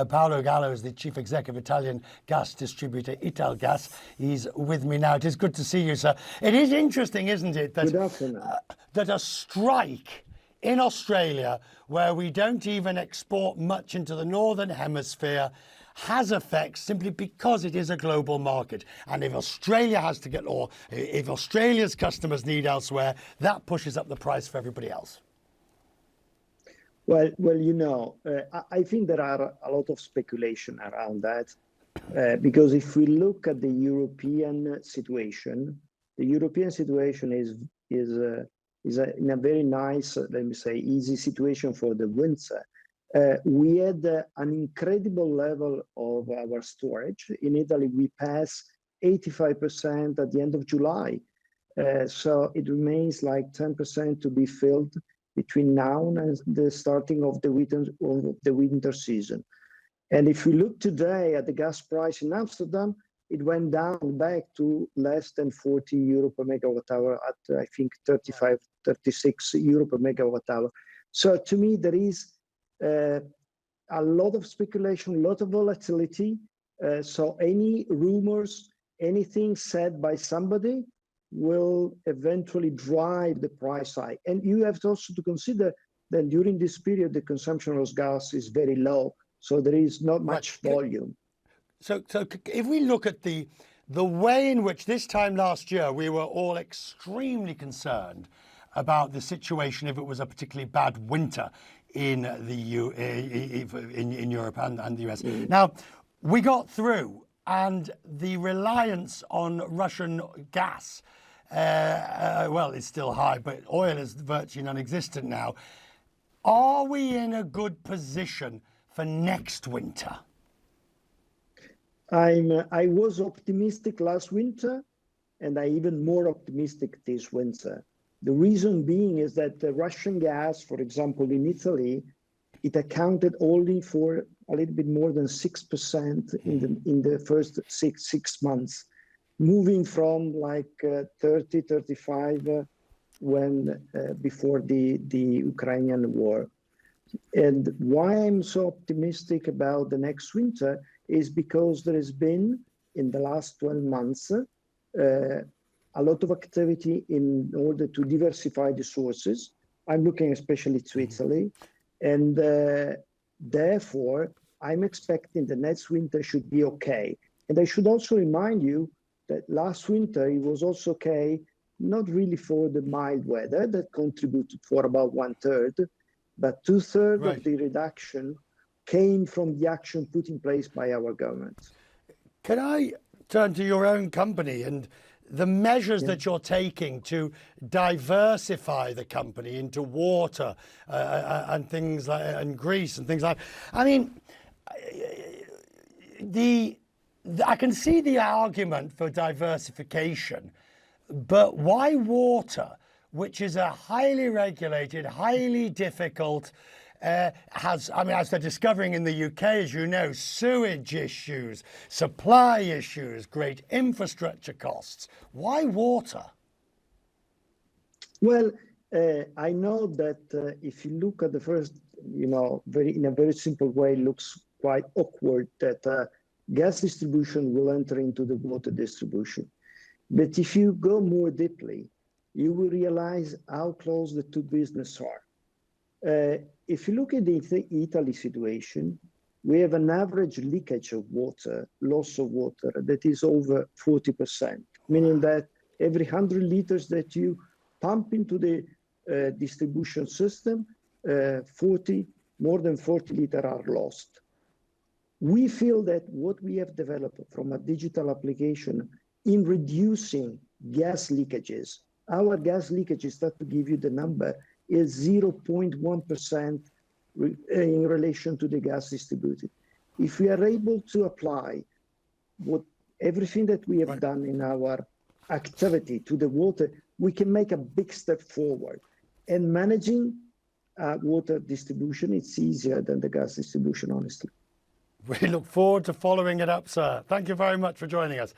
Paolo Gallo is the chief executive of Italian gas distributor Italgas. He's with me now. It is good to see you, sir. It is interesting, isn't it, that, Good afternoon. That a strike in Australia, where we don't even export much into the northern hemisphere, has effects simply because it is a global market. And if Australia has to get, or if Australia's customers need elsewhere, that pushes up the price for everybody else. Well, I think there are a lot of speculation around that, because if we look at the European situation is in a very nice, let me say, easy situation for the winter. We had an incredible level of our storage. In Italy, we passed 85% at the end of July. So it remains like 10% to be filled between now and the starting of the winter season. And if we look today at the gas price in Amsterdam, it went down back to less than 40 euro per megawatt hour at, I think, 35, 36 euro per megawatt hour. So to me, there is a lot of speculation, a lot of volatility. So any rumors, anything said by somebody will eventually drive the price high. And you have also to consider that during this period, the consumption of gas is very low. So there is not much volume. So if we look at the way in which this time last year, we were all extremely concerned about the situation if it was a particularly bad winter in in Europe and the US. Now, we got through, and the reliance on Russian gas, well, it's still high, but oil is virtually non-existent now. Are we in a good position for next winter? I was optimistic last winter, and I even more optimistic this winter. The reason being is that the Russian gas, for example, in Italy, it accounted only for a little bit more than 6% in the first six months, moving from like 30, 35 when before the Ukrainian war. And why I'm so optimistic about the next winter is because there has been, in the last 12 months, a lot of activity in order to diversify the sources. I'm looking especially to Italy. And therefore, I'm expecting the next winter should be okay. And I should also remind you that last winter, it was also okay, not really for the mild weather that contributed for about 1/3, but 2/3 of the reduction came from the action put in place by our government. Can I turn to your own company and the measures that you're taking to diversify the company into water and things like, and grease and things like, I mean, I can see the argument for diversification, but why water, which is a highly regulated, highly difficult, as they're discovering in the UK, as you know, sewage issues, supply issues, great infrastructure costs. Why water? Well, I know that if you look at the first, in a very simple way, it looks quite awkward that gas distribution will enter into the water distribution. But if you go more deeply, you will realize how close the two businesses are. If you look at the Italy situation, we have an average leakage of water, loss of water, that is over 40%, meaning that every 100 liters that you pump into the distribution system, more than 40 liters are lost. We feel that what we have developed from a digital application in reducing gas leakages, our gas leakages, start to give you the number, is 0.1% in relation to the gas distributed. If we are able to apply everything that we have done in our activity to the water, we can make a big step forward. And managing water distribution, it's easier than the gas distribution, honestly. We look forward to following it up, sir. Thank you very much for joining us.